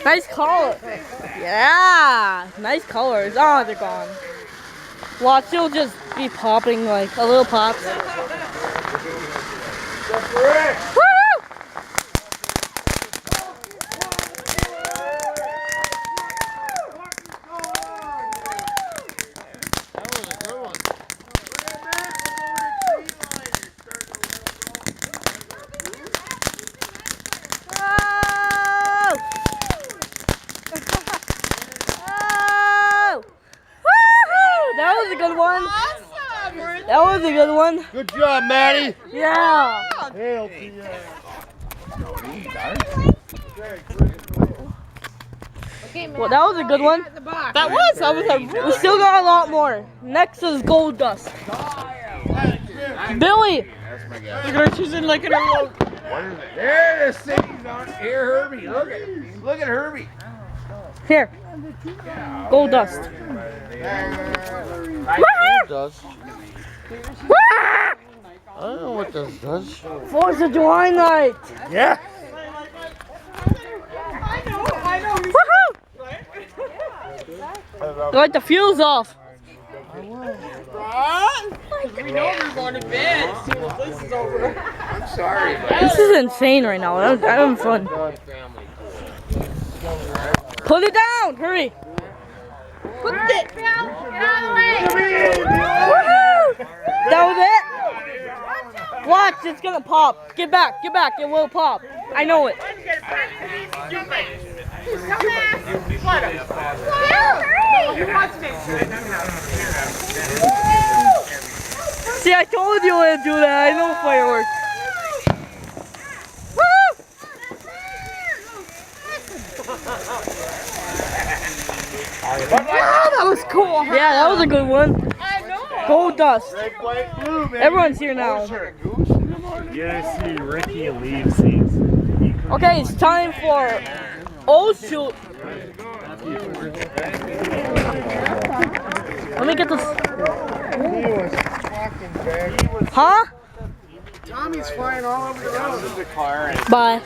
Nice color. Yeah, nice colors. Oh, they're gone. Watch, it'll just be popping like a little pops. Woo! That was a good one. Awesome. That was a good one. Good job, Maddie. Yeah. Hail to you. Well, that was a good one. That was a We still got a lot more. Next is gold dust. Billy. Look at her, she's in like an elope. There, the city's on. Here, Herbie. Look at Herbie. Here. Gold dust. Gold dust. I don't know what this does. 4th of July night. Yeah. I know. Woohoo! Light the fuse off. We know we're going to bed as soon as this is over. I'm sorry, but This is insane right now. I'm having fun. Put it down. Hurry. Put it down. Woohoo! That was it? Watch, it's gonna pop. Get back, it will pop. I know it. See, I told you to do that. I know fireworks. Woo! That was cool, huh? Yeah, that was a good one. I know. Gold dust. red, white, blue, baby. Everyone's here now. Yeah, I see Ricky and Lee seeds. Okay, it's time for shoot. Let me get this. Huh? Tommy's flying all over the road. Bye.